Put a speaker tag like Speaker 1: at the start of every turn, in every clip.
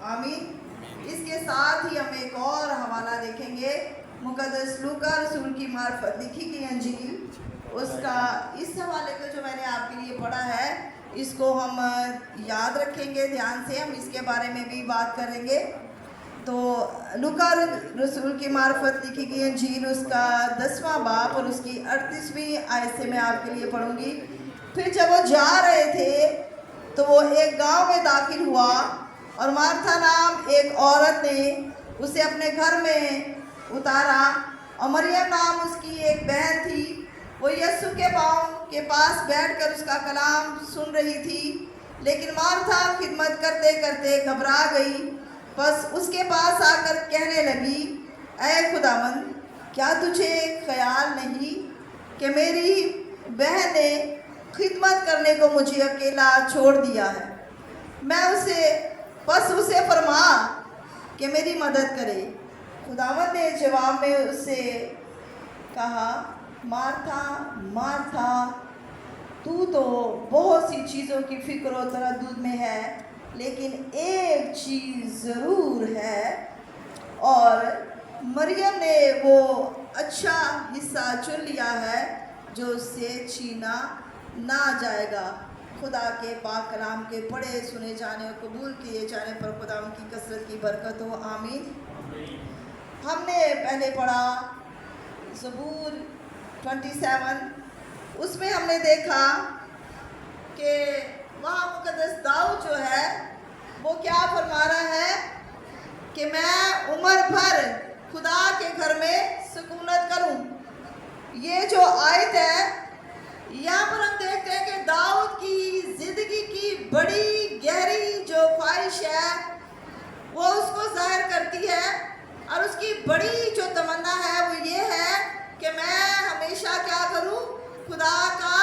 Speaker 1: آمین۔ اس کے ساتھ ہی ہم ایک اور حوالہ دیکھیں گے، مقدس لوکا رسول کی معرفت لکھی کی انجیل، اس کا اس حوالے کو جو میں نے آپ کے لیے پڑھا ہے اس کو ہم یاد رکھیں گے دھیان سے، ہم اس کے بارے میں بھی بات کریں گے۔ تو لوکا رسول کی معرفت لکھی کی انجیل، اس کا 10واں باب اور اس کی 38ویں آیت سے میں آپ کے لیے پڑھوں گی۔ پھر جب وہ جا رہے تھے تو وہ ایک گاؤں میں داخل ہوا، اور مارتھا نام ایک عورت نے اسے اپنے گھر میں اتارا، اور مریم نام اس کی ایک بہن تھی، وہ یسوع کے پاؤں کے پاس بیٹھ کر اس کا کلام سن رہی تھی۔ لیکن مارتھا خدمت کرتے کرتے گھبرا گئی، بس اس کے پاس آ کر کہنے لگی، اے خداوند، کیا تجھے خیال نہیں کہ میری بہن نے خدمت کرنے کو مجھے اکیلا چھوڑ دیا ہے؟ میں اسے فرما کہ میری مدد کرے۔ خداوند نے جواب میں اس سے کہا، مارتھا مارتھا، تو بہت سی چیزوں کی فکر و تردد میں ہے، لیکن ایک چیز ضرور ہے، اور مریم نے وہ اچھا حصہ چن لیا ہے جو اس سے چھینا نہ جائے گا۔ خدا کے پاک کلام کے پڑھے سنے جانے اور قبول کیے جانے پر خدا ان کی کثرت کی برکت ہو، آمین۔ ہم نے پہلے پڑھا زبور 27، اس میں ہم نے دیکھا کہ وہاں مقدس داؤد جو ہے وہ کیا فرما رہا ہے کہ میں عمر بھر خدا کے گھر میں سکونت کروں۔ یہ جو آیت ہے یہاں پر ہم دیکھتے ہیں کہ داؤد کی زندگی کی بڑی گہری جو خواہش ہے وہ اس کو ظاہر کرتی ہے، اور اس کی بڑی جو تمنا ہے وہ یہ ہے کہ میں ہمیشہ کیا کروں، خدا کا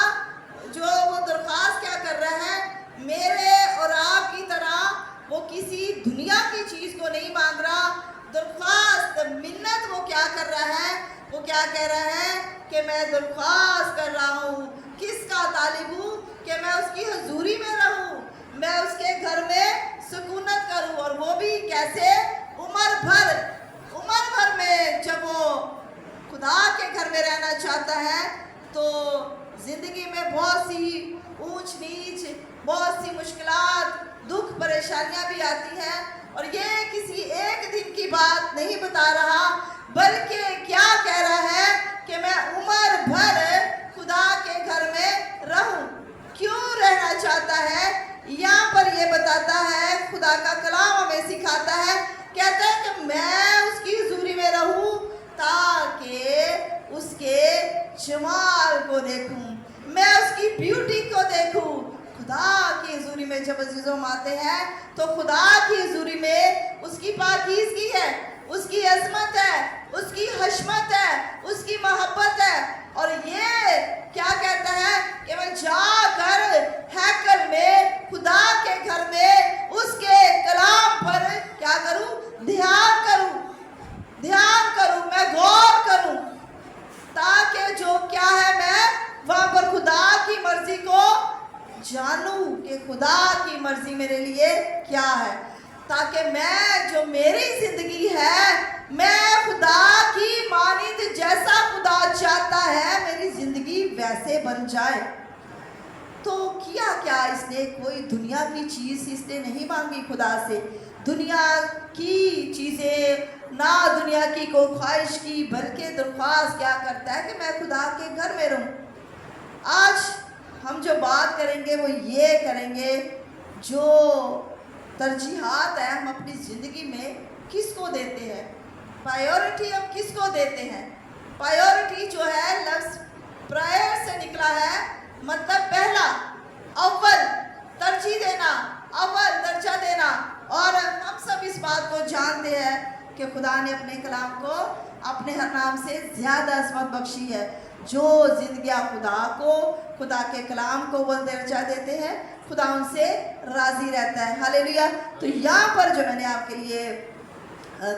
Speaker 1: جو وہ درخواست کیا کر رہا ہے، میرے اور آپ کی طرح وہ کسی دنیا کی چیز کو نہیں مانگ رہا، درخواست منت وہ کیا کر رہا ہے، وہ کیا کہہ رہا ہے کہ میں درخواست کر رہا ہوں، کس کا طالب ہوں، کہ میں اس کی حضوری میں رہوں، میں اس کے گھر میں سکونت کروں، اور وہ بھی کیسے، عمر بھر میں۔ جب وہ خدا کے گھر میں رہنا چاہتا ہے تو زندگی میں بہت سی اونچ نیچ، بہت سی مشکلات، دکھ پریشانیاں بھی آتی ہیں، اور یہ کسی ایک دن کی بات نہیں بتا رہا، بلکہ کیا کہہ رہا ہے کہ میں عمر بھر خدا کے گھر میں رہوں۔ کیوں رہنا چاہتا ہے؟ یہاں پر یہ بتاتا ہے، خدا کا کلام ہمیں سکھاتا ہے، کہتا ہے کہ میں اس کی حضوری میں رہوں تاکہ اس کے جمال کو دیکھوں، میں اس کی بیوٹی کو دیکھوں۔ خدا کی حضوری میں جب عزیزوں آتے ہیں تو خدا کی حضوری میں اس کی پاکیزگی ہے، اس کی عظمت ہے، اس کی حشمت ہے، اس کی محبت ہے، اور یہ کیا کہتا ہے کہ میں جا کر ہیکل میں، خدا کے گھر میں، اس کے کلام پر کیا کروں، دھیان کروں، میں غور کروں، تاکہ جو کیا ہے میں وہاں پر خدا کی مرضی کو جانوں کہ خدا کی مرضی میرے لیے کیا ہے، تاکہ میں جو میری زندگی ہے میں خدا کی مانند جیسا خدا چاہتا ہے میری زندگی ویسے بن جائے۔ تو کیا اس نے کوئی دنیا کی چیز اس نے نہیں مانگی خدا سے، دنیا کی چیزیں نہ دنیا کی کوئی خواہش کی، بلکہ درخواست کیا کرتا ہے کہ میں خدا کے گھر میں رہوں۔ آج ہم جو بات کریں گے وہ یہ کریں گے، جو ترجیحات ہیں ہم اپنی زندگی میں کس کو دیتے ہیں، پرائیورٹی ہم کس کو دیتے ہیں۔ پرائیورٹی جو ہے لفظ پرائر سے نکلا ہے، مطلب پہلا، اول، ترجیح دینا، اول درجہ دینا، اور ہم سب اس بات کو جانتے ہیں کہ خدا نے اپنے کلام کو اپنے ہر نام سے زیادہ عظمت بخشی ہے۔ جو زندگیاں خدا کے کلام کو اول درجہ دیتے ہیں، خدا ان سے راضی رہتا ہے، ہاللیلویا۔ تو یہاں پر جو میں نے آپ کے لیے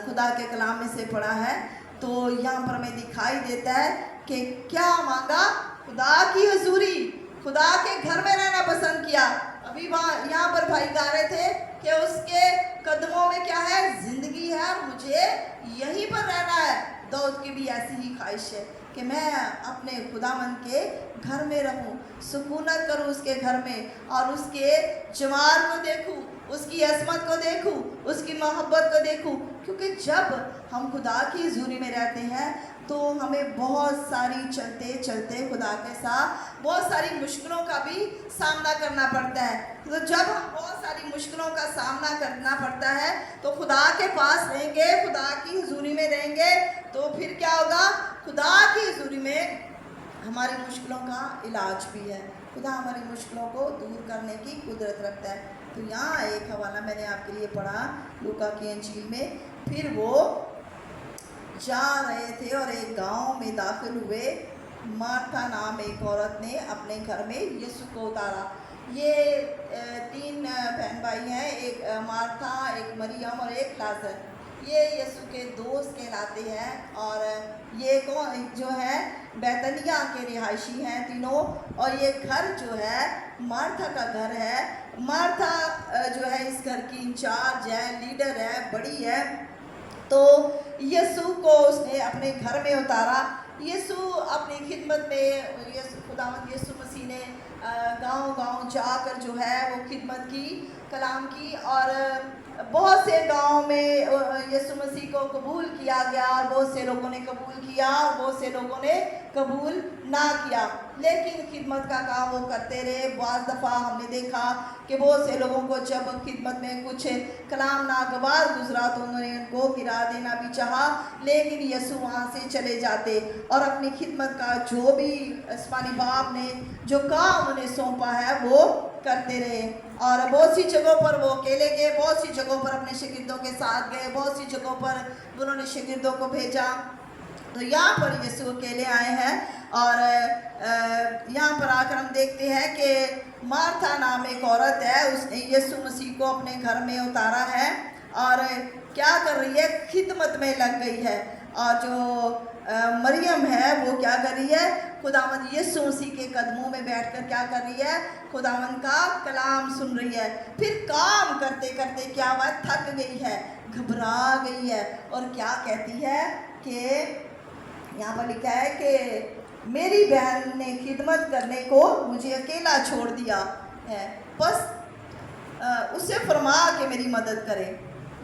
Speaker 1: خدا کے کلام میں سے پڑھا ہے، تو یہاں پر ہمیں دکھائی دیتا ہے کہ کیا مانگا، خدا کی حضوری، خدا کے گھر میں رہنا پسند کیا۔ ابھی یہاں پر بھائی گا رہے تھے کہ اس کے قدموں में क्या है, जिंदगी है और मुझे यहीं पर रहना है। दाऊद की भी ऐसी ही ख्वाहिश है कि मैं अपने खुदावंद के घर में रहूं, सुकूनत करूं उसके घर में और उसके जमाल को देखूं, उसकी अजमत को देखूं, उसकी मोहब्बत को देखूं। क्योंकि जब हम खुदा की हुजूरी में रहते हैं तो हमें बहुत सारी चलते चलते खुदा के साथ बहुत सारी मुश्किलों का भी सामना करना पड़ता है। तो जब हम बहुत सारी मुश्किलों का सामना करना पड़ता है तो खुदा के पास रहेंगे, खुदा की हुजूरी में रहेंगे, तो फिर क्या होगा, खुदा की हुजूरी में हमारी मुश्किलों का इलाज भी है। खुदा हमारी मुश्किलों को दूर करने की कुदरत रखता है। तो यहाँ एक हवाला मैंने आपके लिए पढ़ा लूका की इंजील में। फिर वो जा रहे थे और एक गांव में दाखिल हुए। मार्था नाम एक औरत ने अपने घर में यीशु को उतारा। ये 3 बहन भाई हैं, एक मार्था, एक मरियम और एक लाजर। ये यीशु के दोस्त कहलाते हैं और ये कौन जो है बैतनिया के रिहायशी हैं तीनों। और ये घर जो है मार्था का घर है। मार्था जो है इस घर की इंचार्ज है, लीडर है, बड़ी है। तो यीशु को उसने अपने घर में उतारा। यीशु अपनी खिदमत में खुदावंद यीशु मसीह ने गांव-गांव जाकर जो है वो खिदमत की, कलाम की और बहुत से गांव में यीशु मसीह को कबूल किया गया और बहुत से लोगों ने कबूल किया और बहुत से लोगों ने कबूल ना किया। लेकिन खिदमत का काम वो करते रहे। बाज़ दफ़ा हमने देखा कि बहुत से लोगों को जब खिदमत में कुछ कलाम नागवार गुजरा तो उन्होंने उनको गिरा देना भी चाहा, लेकिन यीशु वहाँ से चले जाते और अपनी खिदमत का जो भी आसमानी बाप ने जो काम उन्हें सौंपा है वो करते रहे। और बहुत सी जगहों पर वो अकेले गए, बहुत सी जगहों पर अपने शागिर्दों के साथ गए, बहुत सी जगहों पर उन्होंने शागिर्दों को भेजा। तो यहाँ पर यीशु अकेले आए हैं और यहाँ पर आकर हम देखते हैं कि मार्था नाम एक औरत है, उसने यीशु मसीह को अपने घर में उतारा है और क्या कर रही है, खिदमत में लग गई है। और जो मरियम है वो क्या कर रही है, खुदावंद यीशु मसीह के कदमों में बैठकर क्या कर रही है, खुदावंद का कलाम सुन रही है। फिर काम करते करते क्या हुआ, थक गई है, घबरा गई है और क्या कहती है कि यहाँ पर लिखा है कि मेरी बहन ने खिदमत करने को मुझे अकेला छोड़ दिया है, बस उससे फरमा के मेरी मदद करे।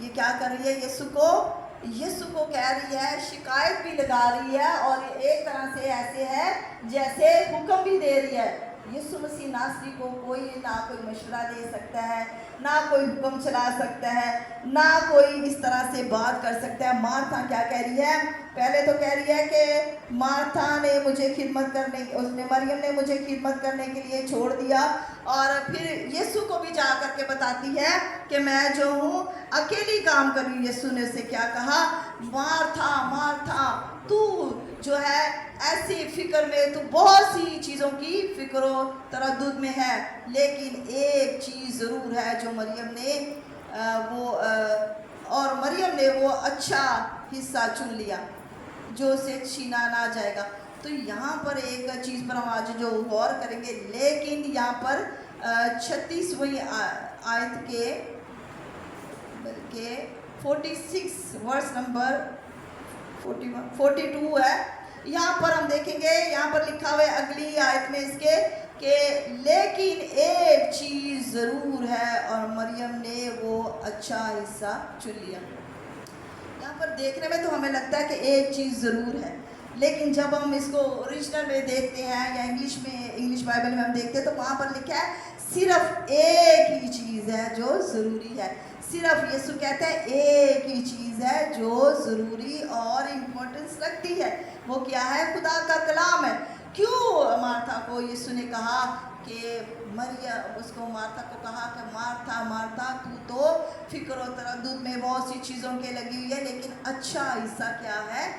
Speaker 1: ये क्या कर रही है, यीशु को कह रही है, शिकायत भी लगा रही है और एक तरह से ऐसे है जैसे हुक्म भी दे रही है। यीशु मसीह नासरी को कोई ना कोई मशवरा दे सकता है, ना कोई हुक्म चला सकता है, ना कोई इस तरह से बात कर सकता है। मार्था क्या कह रही है, पहले तो कह रही है कि मार्था ने मुझे खिदमत करने, उसने मरियम ने मुझे खिदमत करने के लिए छोड़ दिया और फिर यीशु को भी जा कर के बताती है कि मैं जो हूँ अकेली काम कर रही हूँ। यीशु ने उसे क्या कहा, मार्था मार्था तू जो है ऐसी फिक्र में, तू बहुत सी चीज़ों की फिक्र तरद्दुद में है, लेकिन एक चीज़ ज़रूर है जो मरियम ने मरियम ने वो अच्छा हिस्सा चुन लिया जो उसे छीना ना जाएगा। तो यहाँ पर एक चीज़ पर हम आज जो गौर करेंगे, लेकिन यहाँ पर 36वीं आयत के बल्कि 46 वर्स नंबर 42 है। यहाँ पर हम देखेंगे, यहाँ पर लिखा हुआ है अगली आयत में इसके कि लेकिन एक चीज़ ज़रूर है और मरियम ने वो अच्छा हिस्सा चुन लिया। यहाँ पर देखने में तो हमें लगता है कि एक चीज़ ज़रूर है, लेकिन जब हम इसको ओरिजिनल में देखते हैं या इंग्लिश बाइबल में हम देखते हैं तो वहाँ पर लिखा है सिर्फ एक ही चीज़ है जो ज़रूरी है। सिर्फ यीशु कहते हैं एक ही चीज़ है जो ज़रूरी और इम्पोर्टेंस रखती है, वो क्या है, खुदा का कलाम है। क्यों मार्था को यीशु ने कहा कि मार्था को कहा कि मार्था मार्था तू तो फिक्र और तरद्दुद में बहुत सी चीज़ों के लगी हुई है, लेकिन अच्छा हिस्सा क्या है,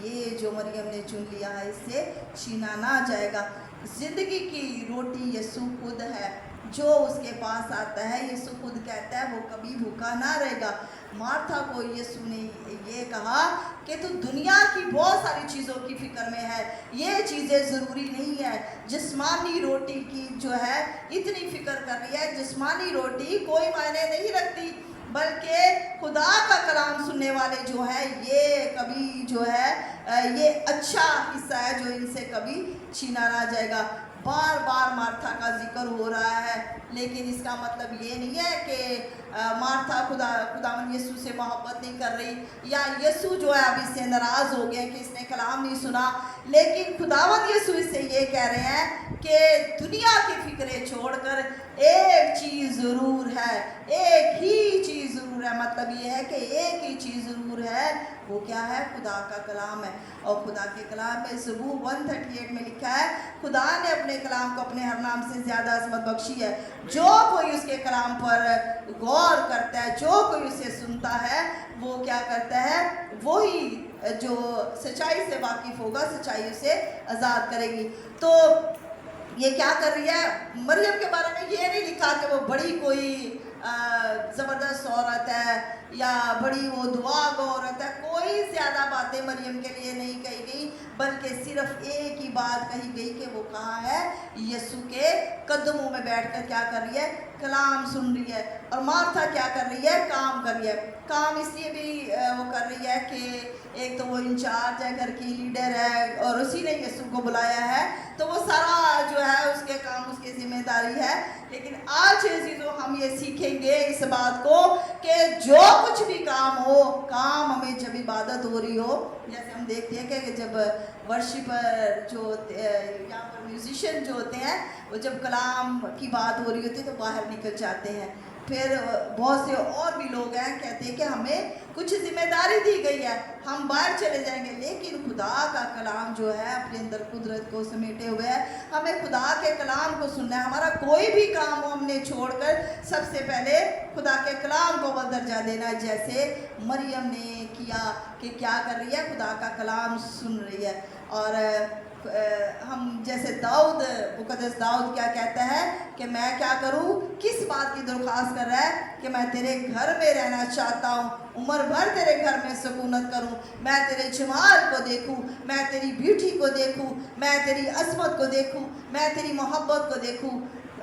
Speaker 1: ये जो मरियम ने चुन लिया है इससे छीना ना जाएगा। ज़िंदगी की रोटी यीशु खुद है, जो उसके पास आता है यीशु खुद कहता है वो कभी भूखा ना रहेगा। मार्था को यीशु ने ये कहा कि तू दुनिया की बहुत सारी चीज़ों की फिक्र में है, ये चीज़ें ज़रूरी नहीं है। जिस्मानी रोटी की जो है इतनी फिक्र कर रही है, जिस्मानी रोटी कोई मायने नहीं रखती, बल्कि خدا کا کلام سننے والے جو ہیں یہ کبھی جو ہے یہ اچھا حصہ ہے جو ان سے کبھی چھینا نہ جائے گا۔ بار بار مارتھا کا ذکر ہو رہا ہے، لیکن اس کا مطلب یہ نہیں ہے کہ مارتھا خداوند یسوع سے محبت نہیں کر رہی، یا یسوع جو ہے اب اس سے ناراض ہو گئے کہ اس نے کلام نہیں سنا۔ لیکن خداوند یسوع اس سے یہ کہہ رہے ہیں کہ دنیا کی فکریں چھوڑ کر ایک چیز ضرور ہے، ایک ہی چیز ضرور ہے۔ مطلب یہ ہے کہ ایک ہی چیز ضرور ہے، وہ کیا ہے؟ خدا کا کلام ہے۔ اور خدا کے کلام میں زبور 138 میں لکھا ہے، خدا نے اپنے کلام کو اپنے ہر نام سے زیادہ عظمت بخشی ہے۔ جو کوئی اس کے کلام پر غور کرتا ہے، جو کوئی اسے سنتا ہے، وہ کیا کرتا ہے؟ وہی جو سچائی سے واقف ہوگا، سچائی اسے آزاد کرے گی۔ تو یہ کیا کر رہی ہے؟ مریم کے بارے میں یہ نہیں لکھا کہ وہ بڑی کوئی زبردست عورت ہے یا بڑی وہ دعا گو عورت ہے۔ کوئی زیادہ باتیں مریم کے لیے نہیں کہی گئی، بلکہ صرف ایک ہی بات کہی گئی کہ وہ کہاں ہے؟ یسوع کے قدموں میں بیٹھ کر کیا کر رہی ہے؟ کلام سن رہی ہے۔ اور مارتھا کیا کر رہی ہے؟ کام کر رہی ہے۔ کام اس لیے بھی وہ کر رہی ہے کہ ایک تو وہ انچارج ہے، گھر کی لیڈر ہے، اور اسی نے یسوع کو بلایا ہے، تو وہ سارا جو ہے اس کے کام، اس کی ذمہ داری ہے۔ لیکن آج عزیزو ہم یہ سیکھیں گے اس بات کو کہ جو کچھ بھی کام ہو، کام ہمیں جب عبادت ہو رہی ہو، جیسے ہم دیکھتے ہیں کہ جب ورشپر جو یہاں پر میوزیشین جو ہوتے ہیں، وہ جب کلام کی بات ہو رہی ہوتی ہے تو باہر نکل جاتے ہیں۔ پھر بہت سے اور بھی لوگ ہیں کہتے ہیں کہ ہمیں کچھ ذمہ داری دی گئی ہے، ہم باہر چلے جائیں گے، لیکن خدا کا کلام جو ہے اپنے اندر قدرت کو سمیٹے ہوئے ہے، ہمیں خدا کے کلام کو سننا ہے۔ ہمارا کوئی بھی کام ہو ہم نے چھوڑ کر سب سے پہلے خدا کے کلام کو اول درجہ دینا ہے، جیسے مریم نے کیا کہ کیا کر رہی ہے؟ خدا کا کلام سن رہی ہے۔ اور ہم جیسے داؤد، مقدس داؤد کیا کہتا ہے کہ میں کیا کروں؟ کس بات کی درخواست کر رہا ہے؟ کہ میں تیرے گھر میں رہنا چاہتا ہوں، عمر بھر تیرے گھر میں سکونت کروں، میں تیرے جمال کو دیکھوں، میں تیری بیوٹی کو دیکھوں، میں تیری عظمت کو دیکھوں، میں تیری محبت کو دیکھوں۔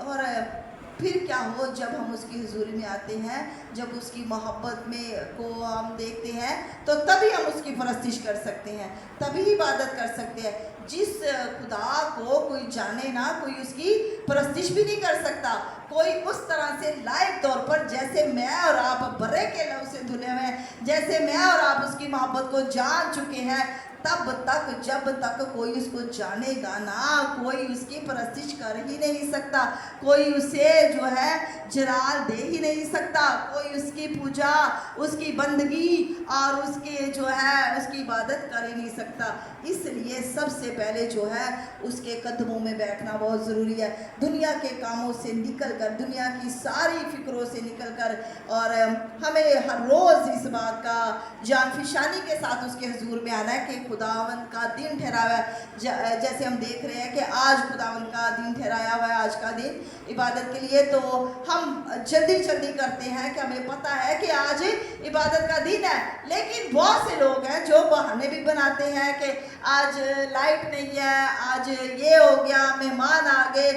Speaker 1: اور پھر کیا ہو جب ہم اس کی حضوری میں آتے ہیں، جب اس کی محبت میں کو ہم دیکھتے ہیں، تو تبھی ہم اس کی پرستش کر سکتے ہیں، تبھی عبادت کر سکتے ہیں۔ جس خدا کو کوئی جانے نہ، کوئی اس کی پرستش بھی نہیں کر سکتا، کوئی اس طرح سے لائق طور پر جیسے میں اور آپ برے کے لہو سے دھلے ہوئے ہیں، جیسے میں اور آپ اس کی محبت کو جان چکے ہیں، تب تک جب تک کوئی اس کو جانے گا نہ، کوئی اس کی پرستش کر ہی نہیں سکتا، کوئی اسے جو ہے جلال دے ہی نہیں سکتا، کوئی اس کی پوجا، اس کی بندگی اور اس کے جو ہے اس کی عبادت کر ہی نہیں سکتا۔ اس لیے سب سے پہلے جو ہے اس کے قدموں میں بیٹھنا بہت ضروری ہے، دنیا کے کاموں سے نکل کر، دنیا کی ساری فکروں سے نکل کر، اور ہمیں ہر روز اس بات کا جان فشانی کے ساتھ اس کے حضور میں آنا ہے کہ خداوند کا دن ٹھہرایا ہے۔ جیسے ہم دیکھ رہے ہیں کہ آج خداوند کا دن ٹھہرایا ہوا ہے، آج کا دن عبادت کے لیے، تو ہم جلدی جلدی کرتے ہیں کہ ہمیں پتہ ہے کہ آج عبادت کا دن ہے، لیکن بہت سے لوگ ہیں جو بہانے بھی بناتے ہیں کہ آج لائٹ نہیں ہے، آج یہ ہو گیا، مہمان آ گئے۔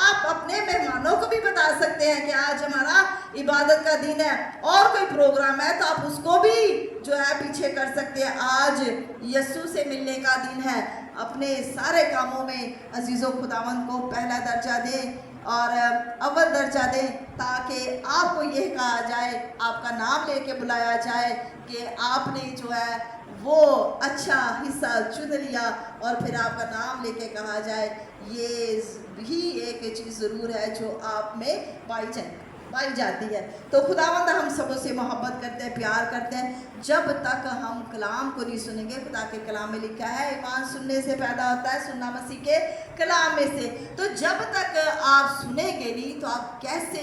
Speaker 1: آپ اپنے مہمانوں کو بھی بتا سکتے ہیں کہ آج ہمارا عبادت کا دن ہے، اور کوئی پروگرام ہے تو آپ اس کو بھی جو ہے پیچھے کر سکتے ہیں۔ آج یسوع سے ملنے کا دن ہے۔ اپنے سارے کاموں میں عزیزو خداوند کو پہلا درجہ دیں اور اول درجہ دیں، تاکہ آپ کو یہ کہا جائے، آپ کا نام لے کے بلایا جائے کہ آپ نے جو ہے وہ اچھا حصہ چن لیا، اور پھر آپ کا نام لے کے کہا جائے۔ یہ بھی ایک چیز ضرور ہے جو آپ میں پائی جاتی ہے۔ تو خداوند ہم سبوں سے محبت کرتے ہیں، پیار کرتے ہیں۔ جب تک ہم کلام کو نہیں سنیں گے، خدا کے کلام میں لکھا ہے ایمان سننے سے پیدا ہوتا ہے، سننا مسیح کے کلام میں سے۔ تو جب تک آپ سنیں گے نہیں تو آپ کیسے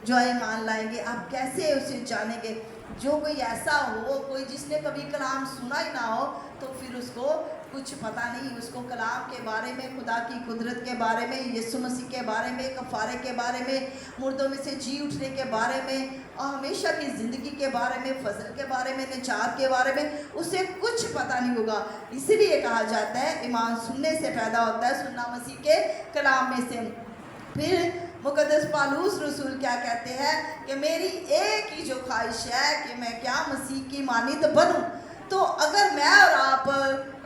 Speaker 1: جو ہے ایمان لائیں گے، آپ کیسے اسے جانیں گے؟ جو کوئی ایسا ہو، کوئی جس نے کبھی کلام سنا ہی نہ ہو، تو پھر اس کو کچھ پتہ نہیں، اس کو کلام کے بارے میں، خدا کی قدرت کے بارے میں، یسوع مسیح کے بارے میں، کفارے کے بارے میں، مردوں میں سے جی اٹھنے کے بارے میں، اور ہمیشہ کی زندگی کے بارے میں، فضل کے بارے میں، نجات کے بارے میں اسے کچھ پتہ نہیں ہوگا۔ اسی لیے کہا جاتا ہے ایمان سننے سے پیدا ہوتا ہے، سننا مسیح کے کلام میں سے۔ پھر मुकद्दस पालूस रसूल क्या कहते हैं कि मेरी एक ही जो ख्वाहिश है कि मैं क्या मसीह की मानित बनूं। तो अगर मैं और आप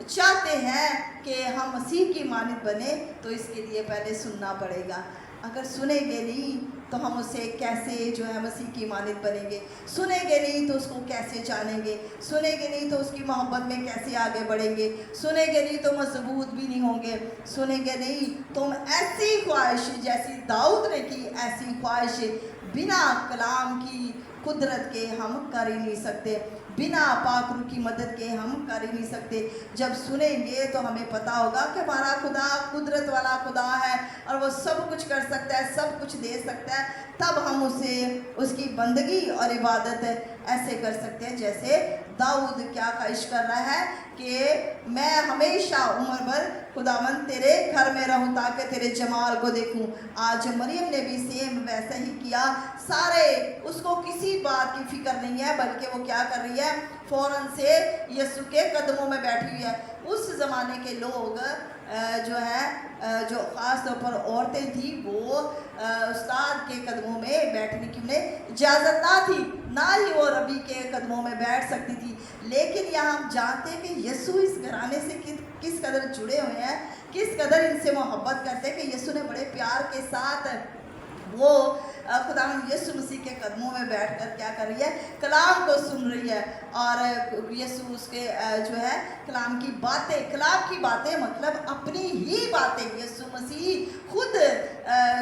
Speaker 1: चाहते हैं कि हम मसीह की मानित बने तो इसके लिए पहले सुनना पड़ेगा। अगर सुनेंगे नहीं तो हम उसे कैसे जो है मसीह की मानित बनेंगे, सुनेंगे नहीं तो उसको कैसे जानेंगे, सुनेंगे नहीं तो उसकी मोहब्बत में कैसे आगे बढ़ेंगे, सुनेंगे नहीं तो मजबूत भी नहीं होंगे, सुनेंगे नहीं तो हम ऐसी ख्वाहिश जैसी दाऊद ने की ऐसी ख्वाहिश बिना कलाम की कुदरत के हम कर ही नहीं सकते, बिना पाक रूह की मदद के हम कर ही नहीं सकते। जब सुनेंगे तो हमें पता होगा कि हमारा खुदा कुदरत वाला खुदा है और वो सब कुछ कर सकता है, सब कुछ दे सकता है। तब हम उसे उसकी बंदगी और इबादत ऐसे कर सकते हैं जैसे दाऊद क्या ख्वाहिश कर रहा है कि मैं हमेशा उम्र भर खुदावन तेरे घर में रहूं ताकि तेरे जमाल को देखूं। आज मरियम ने भी सेम वैसा ही किया। सारे उसको किसी बात की फिक्र नहीं है, बल्कि वो क्या कर रही है, फ़ौरन से यीशु के कदमों में बैठी हुई है। उस ज़माने के लोग जो है जो ख़ास तौर पर औरतें थी वो उस्ताद के कदमों में बैठने की उन्हें इजाज़त ना थी, ना ही वो रबी के कदमों में बैठ सकती थी। लेकिन यहाँ हम जानते हैं कि यीशु इस घराने से किस कदर जुड़े हुए हैं, किस कदर इनसे मोहब्बत करते हैं कि यीशु ने बड़े प्यार के साथ वो खुदावंद यीशु मसीह के कदमों में बैठकर क्या कर रही है, कलाम को सुन रही है। और यीशु उसके जो है कलाम की बातें मतलब अपनी ही बातें, यीशु मसीह खुद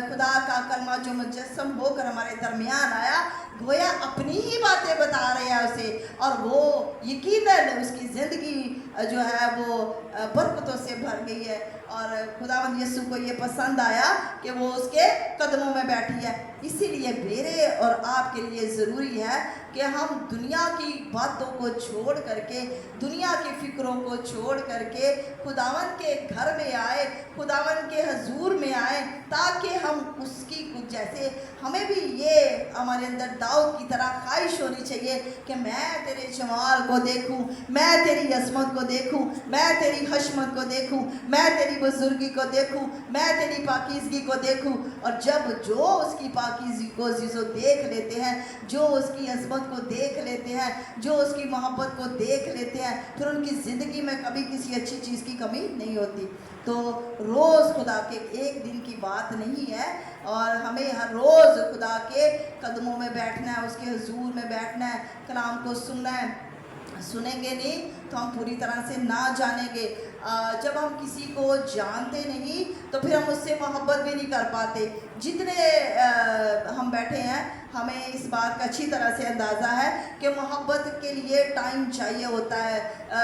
Speaker 1: खुदा का कलमा जो मुजस्सम होकर हमारे दरमियान आया, गोया अपनी ही बातें बता रहे हैं उसे, और वो यकीनन उसकी ज़िंदगी जो है वो बरकतों से भर गई है। और खुदावंद यीशु को ये पसंद आया कि वो उसके कदमों में बैठी है। इसीलिए मेरे और आपके लिए ज़रूरी है कि हम दुनिया की बातों को छोड़ करके, दुनिया की फ़िक्रों को छोड़ करके खुदावंद के घर में आए, खुदावंद के हजूर में आए, ताकि हम उसकी कुछ जैसे हमें भी ये हमारे अंदर दाऊद की तरह ख्वाहिश होनी चाहिए कि मैं तेरे जमाल को देखूं, मैं तेरी अज़मत को देखूं, मैं तेरी हशमत को देखूं, मैं तेरी बुजुर्गी को देखूं, मैं तेरी पाकीज़गी को देखूं। और जब जो उसकी पाकीज़गी को जिसो देख लेते हैं, जो उसकी अज़मत को देख लेते हैं, जो उसकी मोहब्बत को देख लेते हैं, फिर उनकी ज़िंदगी में कभी किसी अच्छी चीज़ की कमी नहीं होती। तो रोज़ खुदा के एक दिन की बात नहीं है, और हमें हर रोज़ खुदा के कदमों में बैठना है, उसके हुजूर में बैठना है, कलाम को सुनना है। सुनेंगे नहीं तो हम पूरी तरह से ना जानेंगे। जब हम किसी को जानते नहीं तो फिर हम उससे मोहब्बत भी नहीं कर पाते। जितने हम बैठे हैं हमें इस बात का अच्छी तरह से अंदाज़ा है कि मोहब्बत के लिए टाइम चाहिए होता है,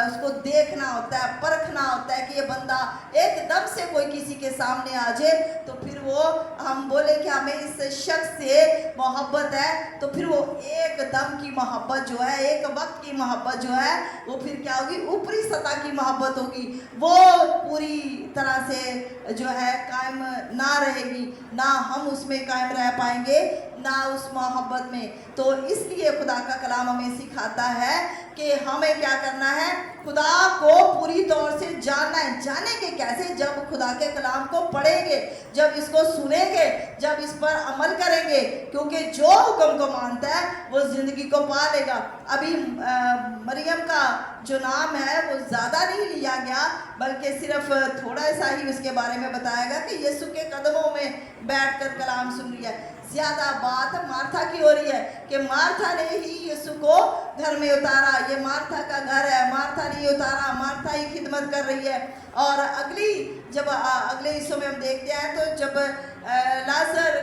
Speaker 1: उसको देखना होता है, परखना होता है कि ये बंदा एकदम से कोई किसी के सामने आ जाए तो फिर वो हम बोले कि हमें इस शख्स से मोहब्बत है, तो फिर वो एकदम की मोहब्बत जो है, एक वक्त की मोहब्बत जो है वो फिर क्या होगी, ऊपरी सतह की मोहब्बत होगी, वो पूरी तरह से जो है कायम ना रहेगी, ना हम उसमें कायम रह पाएंगे, ना उस मोहब्बत में। तो इसलिए खुदा का कलाम हमें सिखाता है कि हमें क्या करना है, खुदा को पूरी तौर से जानना है। जानेंगे कैसे? जब खुदा के कलाम को पढ़ेंगे, जब इसको सुनेंगे, जब इस पर अमल करेंगे, क्योंकि जो हुक्म को मानता है वो ज़िंदगी को पा लेगा। अभी मरियम का जो नाम है वो ज़्यादा नहीं लिया गया, बल्कि सिर्फ थोड़ा सा ही उसके बारे में बताया गया कि यीशु के कदमों में बैठकर कलाम सुन लिया। ज़्यादा बात मार्था की हो रही है कि मार्था ने ही यीशु को घर में उतारा, ये मार्था का घर है, मार्था ने उतारा, मार्था ही खिदमत कर रही है। और अगले हिस्सों में हम देखते हैं तो जब लाजर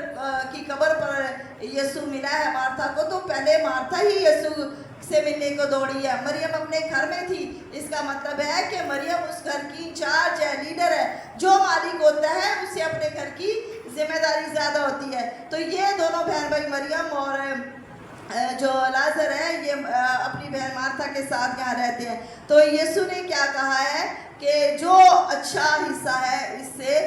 Speaker 1: की कब्र पर यीशु मिला है मार्था को, तो पहले मार्था ही यीशु से मिलने को दौड़ी है। मरियम अपने घर में थी, इसका मतलब है कि मरियम उस घर की इंचार्ज है, लीडर है। जो मालिक होता है उससे अपने घर की जिम्मेदारी ज़्यादा होती है। तो ये दोनों बहन भाई मरियम और जो लाजर है ये अपनी बहन मार्था के साथ यहाँ रहते हैं। तो यीशु ने क्या कहा है कि जो अच्छा हिस्सा है इससे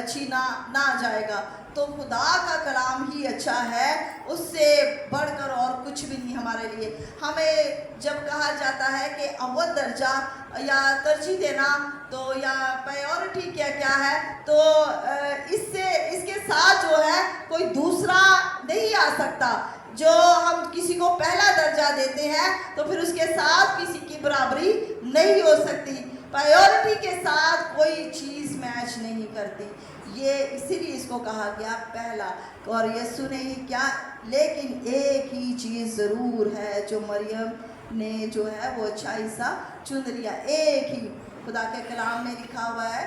Speaker 1: छीना ना जाएगा। تو خدا کا کلام ہی اچھا ہے، اس سے بڑھ کر اور کچھ بھی نہیں ہمارے لیے۔ ہمیں جب کہا جاتا ہے کہ اول درجہ یا ترجیح دینا تو یا پریورٹی کیا ہے، تو اس کے ساتھ جو ہے کوئی دوسرا نہیں آ سکتا۔ جو ہم کسی کو پہلا درجہ دیتے ہیں تو پھر اس کے ساتھ کسی کی برابری نہیں ہو سکتی۔ پریورٹی کے ساتھ کوئی چیز میچ نہیں کرتی، یہ اسی لیے اس کو کہا گیا پہلا۔ اور یسوع نے ہی کیا، لیکن ایک ہی چیز ضرور ہے جو مریم نے جو ہے وہ اچھا حصہ چن لیا، ایک ہی۔ خدا کے کلام میں لکھا ہوا ہے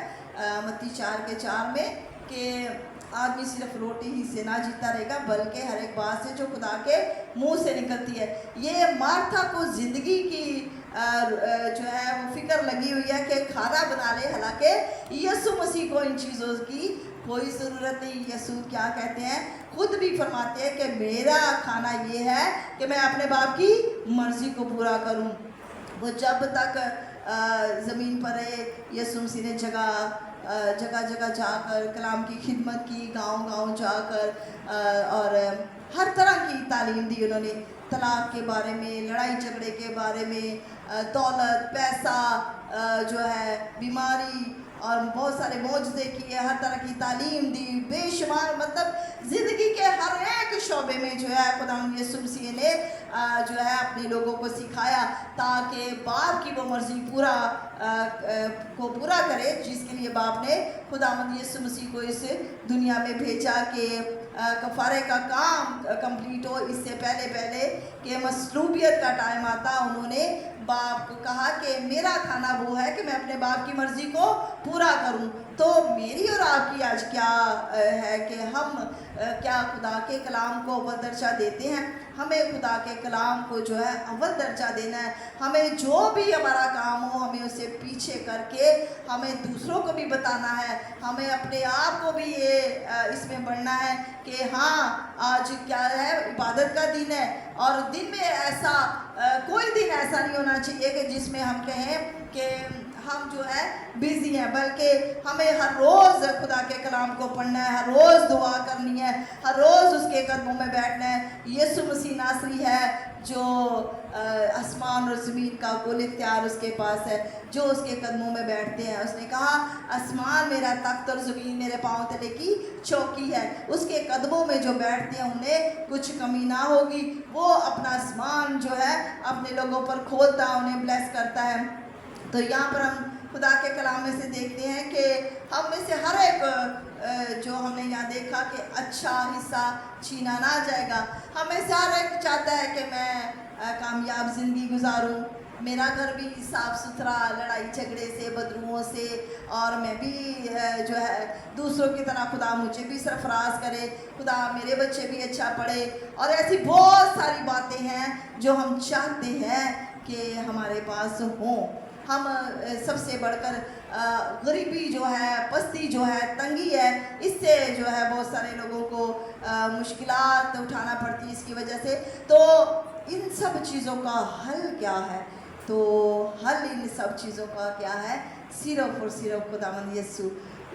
Speaker 1: متی 4:4 میں کہ آدمی صرف روٹی ہی سے نہ جیتا رہے گا بلکہ ہر ایک بات سے جو خدا کے منہ سے نکلتی ہے۔ یہ مارتھا کو زندگی کی جو ہے وہ فکر لگی ہوئی ہے کہ کھانا بنا لے، حالانکہ یسوع مسیح کو ان چیزوں کی کوئی ضرورت نہیں۔ یسوع کیا کہتے ہیں، خود بھی فرماتے ہیں کہ میرا کھانا یہ ہے کہ میں اپنے باپ کی مرضی کو پورا کروں۔ وہ جب تک زمین پر رہے، یسوع مسیح نے جگہ جا کر کلام کی خدمت کی، گاؤں گاؤں جا کر اور ہر طرح کی تعلیم دی انہوں نے، طلاق کے بارے میں، لڑائی جھگڑے کے بارے میں، دولت، پیسہ جو ہے، بیماری، اور بہت سارے معجزے کیے، ہر طرح کی تعلیم دی، بے شمار، مطلب زندگی کے ہر ایک شعبے میں جو ہے خداوند یسوع مسیح نے جو ہے اپنے لوگوں کو سکھایا تاکہ باپ کی وہ مرضی پورا کرے، جس کے لیے باپ نے خداوند یسوع مسیح کو اس دنیا میں بھیجا کہ کفارے کا کام کمپلیٹ ہو۔ اس سے پہلے کہ مصلوبیت کا ٹائم آتا، انہوں نے باپ کو کہا کہ میرا کھانا وہ ہے کہ میں اپنے باپ کی مرضی کو پورا کروں۔ تو میری اور آپ کی آج کیا ہے کہ ہم کیا خدا کے کلام کو اول درجہ دیتے ہیں؟ ہمیں خدا کے کلام کو جو ہے اول درجہ دینا ہے۔ ہمیں جو بھی ہمارا کام ہو، ہمیں اسے پیچھے کر کے ہمیں دوسروں کو بھی بتانا ہے، ہمیں اپنے آپ کو بھی اس میں بڑھنا ہے کہ ہاں آج کیا ہے، عبادت کا دن ہے، اور دن میں ایسا کوئی دن ایسا نہیں ہونا چاہیے کہ جس میں ہم کہیں کہ ہم جو ہے بیزی ہیں، بلکہ ہمیں ہر روز خدا کے کلام کو پڑھنا ہے، ہر روز دعا کرنی ہے، ہر روز اس کے قدموں میں بیٹھنا ہے۔ یسوع مسیح ناصری ہے جو آسمان اور زمین کا کل اختیار اس کے پاس ہے، جو اس کے قدموں میں بیٹھتے ہیں۔ اس نے کہا آسمان میرا تخت اور زمین میرے پاؤں تلے کی چوکی ہے۔ اس کے قدموں میں جو بیٹھتے ہیں انہیں کچھ کمی نہ ہوگی۔ وہ اپنا آسمان جو ہے اپنے لوگوں پر کھولتا ہے، انہیں بلیس کرتا ہے۔ تو یہاں پر ہم خدا کے کلام میں سے دیکھتے ہیں کہ ہم میں سے ہر ایک جو ہم نے یہاں دیکھا کہ اچھا حصہ چھینا نہ جائے گا۔ ہمیں سے ہر ایک چاہتا ہے کہ میں کامیاب زندگی گزاروں، میرا گھر بھی صاف ستھرا، لڑائی جھگڑے سے، بدروؤں سے، اور میں بھی جو ہے دوسروں کی طرح خدا مجھے بھی سرفراز کرے، خدا میرے بچے بھی اچھا پڑھے، اور ایسی بہت ساری باتیں ہیں جو ہم چاہتے ہیں کہ ہمارے پاس ہوں۔ ہم سب سے بڑھ کر غریبی جو ہے، پستی جو ہے، تنگی ہے، اس سے جو ہے بہت سارے لوگوں کو مشکلات اٹھانا پڑتی ہے اس کی وجہ سے۔ تو ان سب چیزوں کا حل کیا ہے؟ تو حل ان سب چیزوں کا کیا ہے؟ صرف اور صرف خداوند یسوع۔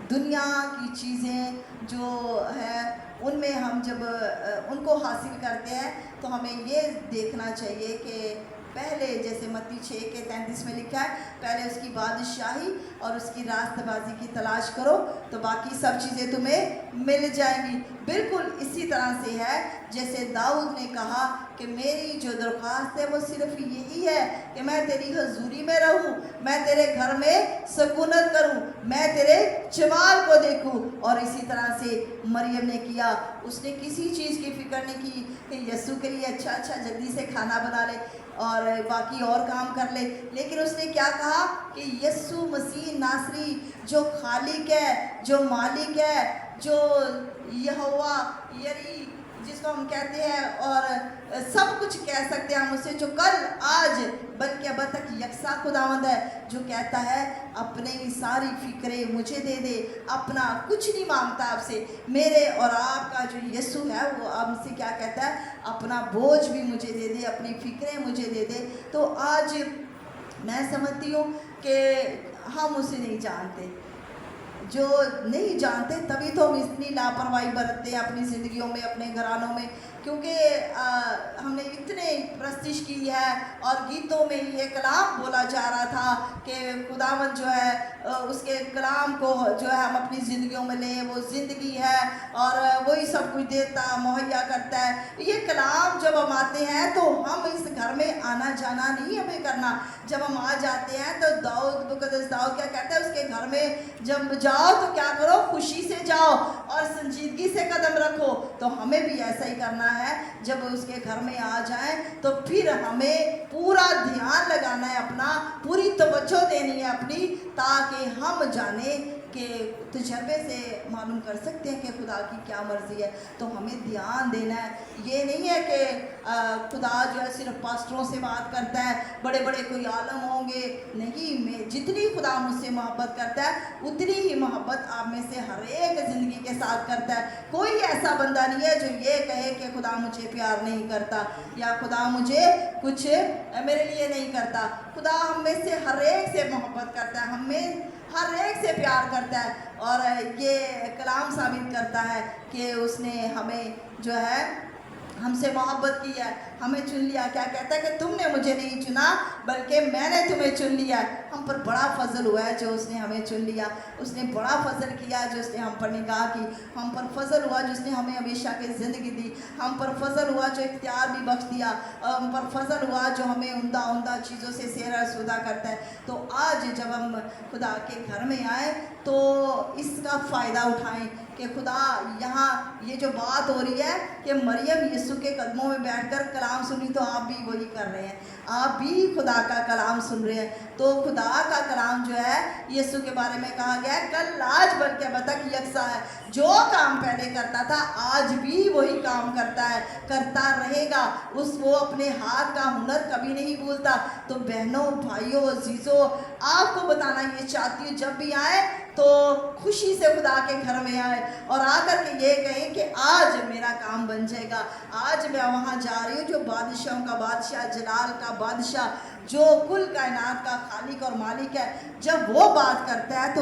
Speaker 1: دنیا کی چیزیں جو ہے ان میں ہم جب ان کو حاصل کرتے ہیں تو ہمیں یہ دیکھنا چاہیے کہ پہلے جیسے متی 6:33 میں لکھا ہے، پہلے اس کی بادشاہی اور اس کی راست بازی کی تلاش کرو تو باقی سب چیزیں تمہیں مل جائیں گی۔ بالکل اسی طرح سے ہے جیسے داؤد نے کہا کہ میری جو درخواست ہے وہ صرف یہی ہے کہ میں تیری حضوری میں رہوں، میں تیرے گھر میں سکونت کروں، میں تیرے جمال کو دیکھوں۔ اور اسی طرح سے مریم نے کیا، اس نے کسی چیز کی فکر نہیں کی کہ یسوع کے لیے اچھا جلدی سے کھانا بنا لے اور باقی اور کام کر لے، لیکن اس نے کیا کہا کہ یسوع مسیح ناصری جو خالق ہے، جو مالک ہے، جو یہوہ یری جس کو ہم کہتے ہیں اور سب کچھ کہہ سکتے ہیں ہم اسے، جو کل آج بلکہ اب تک یکساں خداوند ہے، جو کہتا ہے اپنی ساری فکریں مجھے دے دے، اپنا کچھ نہیں مانگتا آپ سے۔ میرے اور آپ کا جو یسوع ہے وہ ہم سے کیا کہتا ہے؟ اپنا بوجھ بھی مجھے دے دے، اپنی فکریں مجھے دے دے۔ تو آج میں سمجھتی ہوں کہ ہم اسے نہیں جانتے، जो नहीं जानते तभी तो हम इतनी लापरवाही बरतते हैं अपनी ज़िंदगियों में, अपने घरानों में, क्योंकि हमने इतने प्रस्तिश की है और गीतों में ये कलाम बोला जा रहा था कि खुदावंद जो है उसके कलाम को जो है हम अपनी ज़िंदगियों में लें, वो ज़िंदगी है और वही सब कुछ देता मुहैया करता है। ये कलाम जब हम आते हैं तो हम इस घर में आना जाना नहीं हमें करना। जब हम आ जाते हैं तो दाऊद क्या कहता है, उसके घर में जब जाओ तो क्या करो, खुशी से जाओ और संजीदगी से कदम रखो। तो हमें भी ऐसा ही करना है, जब उसके घर में आ जाएं तो फिर हमें पूरा ध्यान लगाना है अपना, पूरी तवज्जो देनी है अपनी, ताकि हम जाने कि तजर्बे से मालूम कर सकते हैं कि खुदा की क्या मर्ज़ी है। तो हमें ध्यान देना है। ये नहीं है कि खुदा जो है सिर्फ पास्टरों से बात करता है, बड़े बड़े कोई आलम होंगे, नहीं, मैं जितनी खुदा मुझसे मोहब्बत करता है उतनी ही मोहब्बत आप में से हर एक ज़िंदगी के साथ करता है। कोई ऐसा बंदा नहीं है जो ये कहे कि खुदा मुझे प्यार नहीं करता या खुदा मुझे कुछ मेरे लिए नहीं करता। खुदा हम में से हर एक से मोहब्बत करता है, हमें हर एक से प्यार करता है। और ये कलाम साबित करता है कि उसने हमें जो है हमसे मोहब्बत की है, हमें चुन लिया। क्या कहता है कि तुमने मुझे नहीं चुना बल्कि मैंने तुम्हें चुन लिया। हम पर बड़ा फजल हुआ है जो उसने हमें चुन लिया, उसने बड़ा फजल किया जो उसने हम पर निगाह की, हम पर फजल हुआ जो उसने हमें हमेशा की ज़िंदगी दी, हम पर फजल हुआ जो इख्तियार भी बख्श दिया, हम पर फजल हुआ जो हमें उम्दा उम्दा चीज़ों से सेरा सुदा करता है। तो आज जब हम खुदा के घर में आए तो इसका फ़ायदा उठाएं कि खुदा यहाँ ये जो बात हो रही है कि मरियम यीशु के कदमों में बैठकर कलाम सुनी, तो आप भी वही कर रहे हैं, आप भी खुदा का कलाम सुन रहे हैं। तो खुदा का कलाम जो है यीशु के बारे में कहा गया है, कल आज बल्कि अब तक यकसा है, जो काम पहले करता था आज भी वही काम करता है, करता रहेगा। वो अपने हाथ का हुनर कभी नहीं भूलता। तो बहनों, भाइयों, अजीज़ों, आपको बताना ये चाहती हूँ, जब भी आए तो खुशी से खुदा के घर में आए और आकर के ये कहें कि आज मेरा काम बन जाएगा, आज मैं वहाँ जा रही हूँ जो बादशाहों का बादशाह, जलाल का बादशाह, जो कुल कायनात का खालिक और मालिक है, जब वो बात करता है तो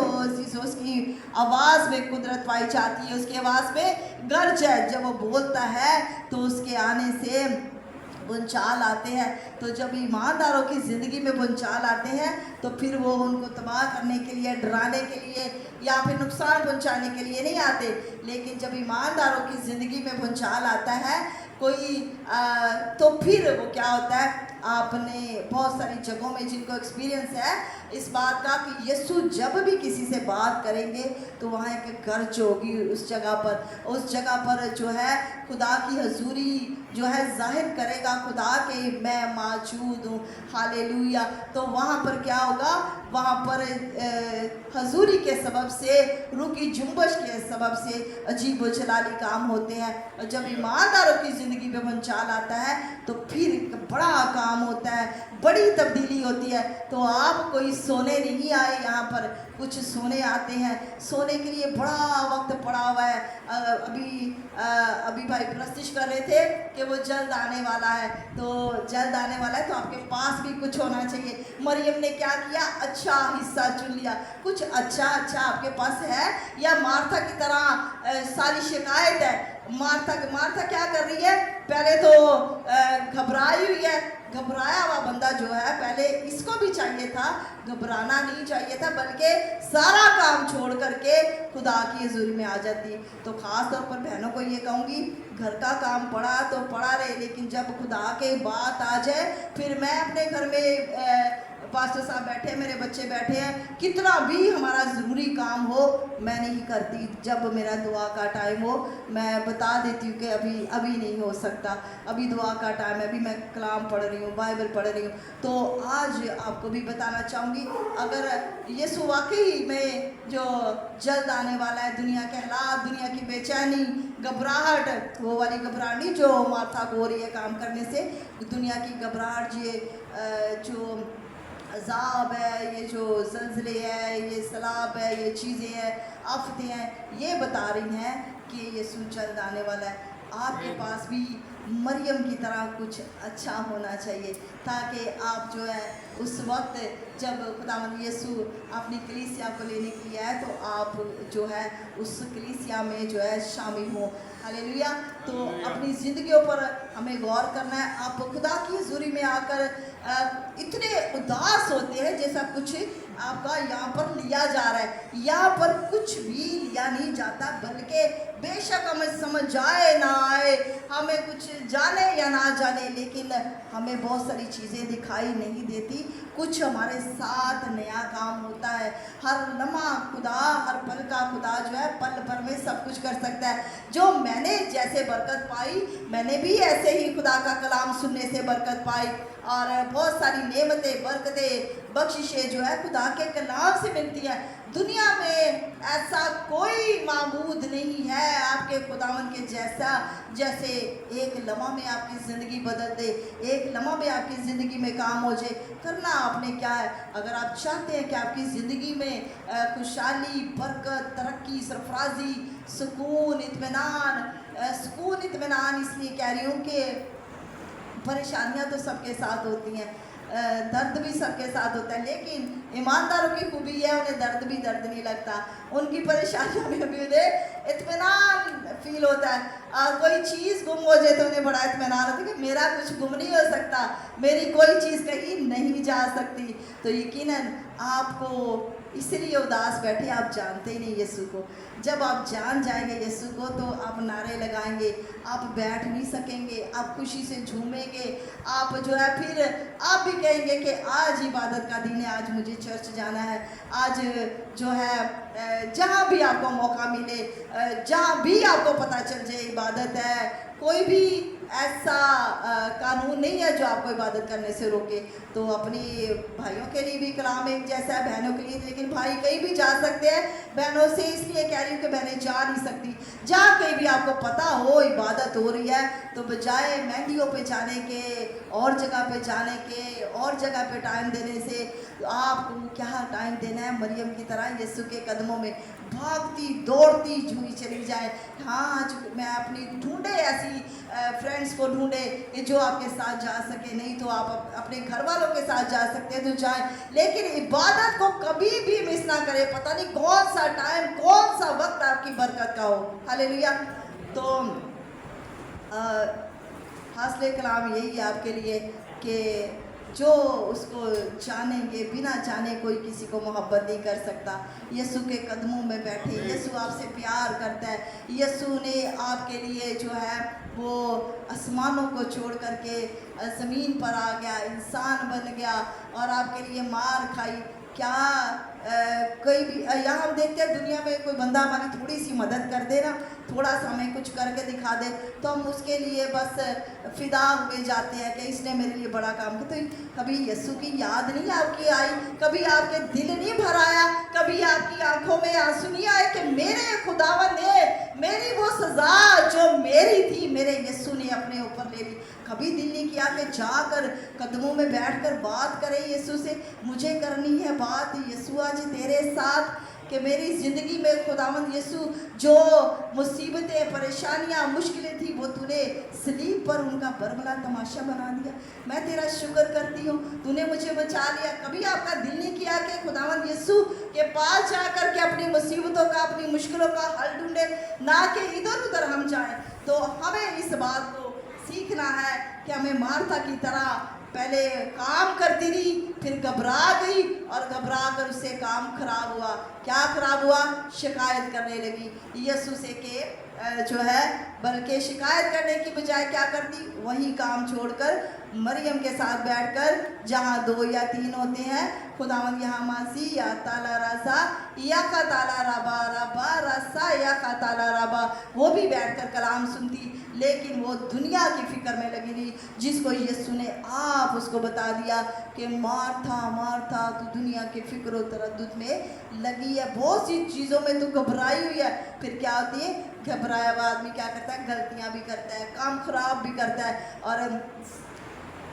Speaker 1: उसकी आवाज़ में कुदरत पाई जाती है, उसकी आवाज़ में गर्ज है। जब वो बोलता है तो उसके आने से बुनचाल आते हैं। तो जब ईमानदारों की ज़िंदगी में बुनचाल आते हैं तो फिर वो उनको तबाह करने के लिए, डराने के लिए या फिर नुकसान पहुंचाने के लिए नहीं आते। लेकिन जब ईमानदारों की ज़िंदगी में बुनचाल आता है कोई तो फिर वो क्या होता है, आपने बहुत सारी जगहों में जिनको एक्सपीरियंस है इस बात का कि यीशु जब भी किसी से बात करेंगे तो वहाँ एक गर्ज होगी उस जगह पर जो है खुदा की हजूरी जो है जाहिर करेगा खुदा के मैं मौजूद हूँ, हालेलुया। तो वहाँ पर क्या होगा, वहाँ पर हजूरी के सबब से, रूह की जुम्बश के सबब से अजीब व जलाली काम होते हैं। और जब ईमानदारों की ज़िंदगी में बुनचाल आता है तो फिर बड़ा काम होता है, बड़ी तब्दीली होती है। तो आप कोई सोने नहीं आए यहाँ पर, कुछ सोने आते हैं, सोने के लिए बड़ा वक्त पड़ा हुआ है। अभी भाई प्रस्तिश कर रहे थे कि वो जल्द आने वाला है, तो जल्द आने वाला है तो आपके पास भी कुछ होना चाहिए। मरियम ने क्या किया, अच्छा हिस्सा चुन लिया। कुछ अच्छा आपके पास है या मार्था की तरह सारी शिकायत है? मार्था क्या कर रही है, पहले तो घबराई हुई है। घबराया हुआ बंदा जो है, पहले इसको भी चाहिए था, घबराना नहीं चाहिए था, बल्कि सारा काम छोड़ करके खुदा की हजूरी में आ जाती। तो ख़ास तौर पर बहनों को ये कहूँगी, घर का काम पड़ा तो पड़ा रहे, लेकिन जब खुदा के बात आ जाए, फिर मैं अपने घर में पास्टर साहब बैठे हैं, मेरे बच्चे बैठे हैं, कितना भी हमारा ज़रूरी काम हो मैं नहीं करती। जब मेरा दुआ का टाइम हो मैं बता देती हूँ कि अभी नहीं हो सकता, अभी दुआ का टाइम है, अभी मैं कलाम पढ़ रही हूँ, बाइबल पढ़ रही हूँ। तो आज आपको भी बताना चाहूँगी, अगर यीशु वाकई में जो जल्द आने वाला है, दुनिया के हालात, दुनिया की बेचैनी, घबराहट, वो वाली घबराहट नहीं जो माथा को हो रही है काम करने से, दुनिया की घबराहट, ये जो अज़ाब है, ये जो ज़लज़ले है, ये सैलाब है, ये चीज़ें हैं, आफतें हैं, ये बता रही हैं कि यीशु जल्द आने वाला है। आपके पास भी मरियम की तरह कुछ अच्छा होना चाहिए, ताकि आप जो है उस वक्त जब खुदावंद यीशु अपनी कलीसिया को लेने के लिए आए तो आप जो है उस कलीसिया में जो है शामिल हो। हालेलुया। तो अपनी ज़िंदगियों पर हमें गौर करना है। आप खुदा की हज़ूरी में आकर इतने उदास होते हैं जैसा कुछ आपका यहाँ पर लिया जा रहा है। यहाँ पर कुछ भी लिया नहीं जाता, बल्कि बेशक हमें समझ आए ना आए, हमें कुछ जाने या ना जाने, लेकिन हमें बहुत सारी चीज़ें दिखाई नहीं देती। कुछ हमारे साथ नया काम होता है। हर लम्हा खुदा, हर पल का खुदा जो है पल भर में सब कुछ कर सकता है। जो मैंने जैसे बरकत पाई, मैंने भी ऐसे ही खुदा का कलाम सुनने से बरकत पाई, और बहुत सारी नेमतें, बरकतें, बख्शिशें जो है खुदा के कलाम से मिलती है। दुनिया में ऐसा कोई माबूद नहीं है आपके खुदावन के जैसा, जैसे एक लम्हा में आपकी ज़िंदगी बदल दे, एक लम्हा में आपकी ज़िंदगी में काम हो जाए। करना आपने क्या है? अगर आप चाहते हैं कि आपकी ज़िंदगी में खुशहाली, बरकत, तरक्की, सरफराजी, सुकून, इत्मीनान इसलिए कह रही हूँ कि परेशानियाँ तो सबके साथ होती हैं, दर्द भी सबके साथ होता है, लेकिन ईमानदारों की खूबी है उन्हें दर्द भी दर्द नहीं लगता। उनकी परेशानियों में भी उन्हें इत्मीनान फील होता है। कोई चीज़ गुम हो जाए तो उन्हें बड़ा इत्मीनान होता है कि मेरा कुछ गुम नहीं हो सकता, मेरी कोई चीज़ कहीं नहीं जा सकती। तो यकीनन आपको इसलिए उदास बैठे, आप जानते ही नहीं यीशु को। जब आप जान जाएंगे यीशु को तो आप नारे लगाएंगे, आप बैठ नहीं सकेंगे, आप खुशी से झूमेंगे, आप जो है फिर आप भी कहेंगे कि आज इबादत का दिन है, आज मुझे चर्च जाना है। आज जो है जहाँ भी आपको मौका मिले, जहाँ भी आपको पता चल जाए इबादत है, कोई भी ऐसा कानून नहीं है जो आपको इबादत करने से रोके। तो अपनी भाइयों के लिए भी कलाम एक जैसा है, बहनों के लिए, लेकिन भाई कहीं भी जा सकते हैं, बहनों से इसलिए कह रही हूँ कि बहनें जा नहीं सकती। जहाँ कहीं भी आपको पता हो इबादत हो रही है, तो बजाय मेहंदियों पे जाने के, और जगह पे जाने के, और जगह पे टाइम देने से, आपको क्या टाइम देना है? मरियम की तरह यीशु के कदमों में भागती दौड़ती झूमी चली जाए। हाँ, आज मैं अपनी ढूंढे ऐसी फ्रेंड्स को ढूंढे कि जो आपके साथ जा सके, नहीं तो आप अपने घर वालों के साथ जा सकते हैं तो जाएं, लेकिन इबादत को कभी भी मिस ना करें। पता नहीं कौन सा टाइम, कौन सा वक्त आपकी बरकत का हो। हालेलुया। तो हासिल कलाम यही है आपके लिए कि जो उसको जानेंगे, बिना जाने कोई किसी को मोहब्बत नहीं कर सकता। यीशु के कदमों में बैठे, यीशु आपसे प्यार करता है। यीशु ने आपके लिए जो है वो आसमानों को छोड़ करके ज़मीन पर आ गया, इंसान बन गया और आपके लिए मार खाई। क्या कोई भी यहाँ हम देखते हैं दुनिया में कोई बंदा हमारी थोड़ी सी मदद कर दे ना, थोड़ा सा हमें कुछ करके दिखा दे, तो हम उसके लिए बस फिदा हुए जाते हैं कि इसने मेरे लिए बड़ा काम किया। तो कभी यीशु की याद नहीं आपकी आई? कभी आपके दिल नहीं भर आया? कभी आपकी आंखों में आंसू नहीं आए कि मेरे खुदावन ने मेरी वो सज़ा जो मेरी थी, मेरे यीशु ने अपने ऊपर ले ली? कभी दिल नहीं किया कि जाकर कदमों में बैठकर बात करें यीशु से? मुझे करनी है बात यीशु आज तेरे साथ, कि मेरी ज़िंदगी में खुदावंद यीशु जो मुसीबतें, परेशानियां, मुश्किलें थी, वो तूने सलीब पर उनका बरमला तमाशा बना दिया। मैं तेरा शुक्र करती हूँ, तूने मुझे बचा लिया। कभी आपका दिल नहीं किया कि खुदावंद यीशु के पास जा कर के अपनी मुसीबतों का, अपनी मुश्किलों का हल ढूंढे, ना कि इधर उधर हम जाएं? तो हमें इस बात को सीखना है कि हमें मार्था की तरह पहले काम करती रही, फिर घबरा गई और घबरा कर उससे काम खराब हुआ। क्या खराब हुआ? शिकायत करने लगी यीशु से के जो है, बल्कि शिकायत करने की बजाय क्या करती? वही काम छोड़कर मरियम के साथ बैठकर, जहाँ 2 या 3 होते हैं, खुदावंद यहाँ मासी या ताला रसा या का ताला रबा रबा रसा या का ताला रबा, वो भी बैठकर कलाम सुनती। लेकिन वो दुनिया की फिक्र में लगी रही, जिसको यीशु ने आप उसको बता दिया कि मार्था मार्था, तू दुनिया के फिक्र और तरद्दुद में लगी है, बहुत सी चीज़ों में तू घबराई हुई है। फिर क्या होती है? घबराया हुआ आदमी क्या करता है? गलतियाँ भी करता है, काम खराब भी करता है। और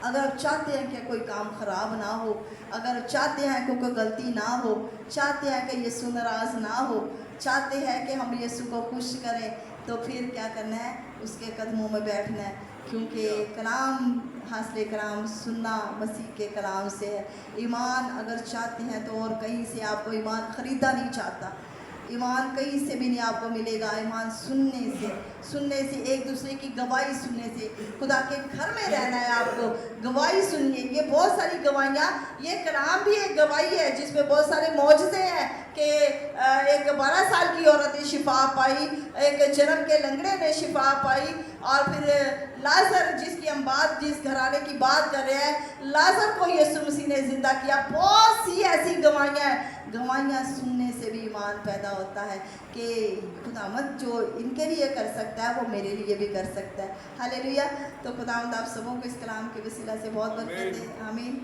Speaker 1: अगर आप चाहते हैं कि कोई काम खराब ना हो, अगर चाहते हैं कि कोई गलती ना हो, चाहते हैं कि यीशु नाराज़ ना हो, चाहते हैं कि हम यीशु को खुश करें, تو پھر کیا کرنا ہے؟ اس کے قدموں میں بیٹھنا ہے، کیونکہ کلام حاصل کلام سننا مسیح کے کلام سے ہے۔ ایمان اگر چاہتے ہیں تو اور کہیں سے آپ کو ایمان خریدا نہیں چاہتا، ایمان کہیں سے بھی نہیں آپ کو ملے گا۔ ایمان سننے سے ایک دوسرے کی گواہی سننے سے، خدا کے گھر میں رہنا ہے آپ کو، گواہی سنیے۔ یہ بہت ساری گواہیاں، یہ کلام بھی ایک گواہی ہے جس میں بہت سارے معجزے ہیں کہ ایک 12 سال کی عورت نے شفا پائی، ایک جنم کے لنگڑے نے شفا پائی، اور پھر لازر جس کی ہم بات، جس گھرانے کی بات کر رہے ہیں، لازر کو یسوع مسیح نے زندہ کیا۔ بہت سی ایسی گواہیاں ہیں۔ گواہیاں سننے سے بھی ایمان پیدا ہوتا ہے کہ خداوند جو ان کے لیے کر سکتا ہے وہ میرے لیے بھی کر سکتا ہے۔ ہاللیلویا۔ تو خداوند آپ سبوں کو اس کلام کے وسیلہ سے بہت برکت دے، آمین۔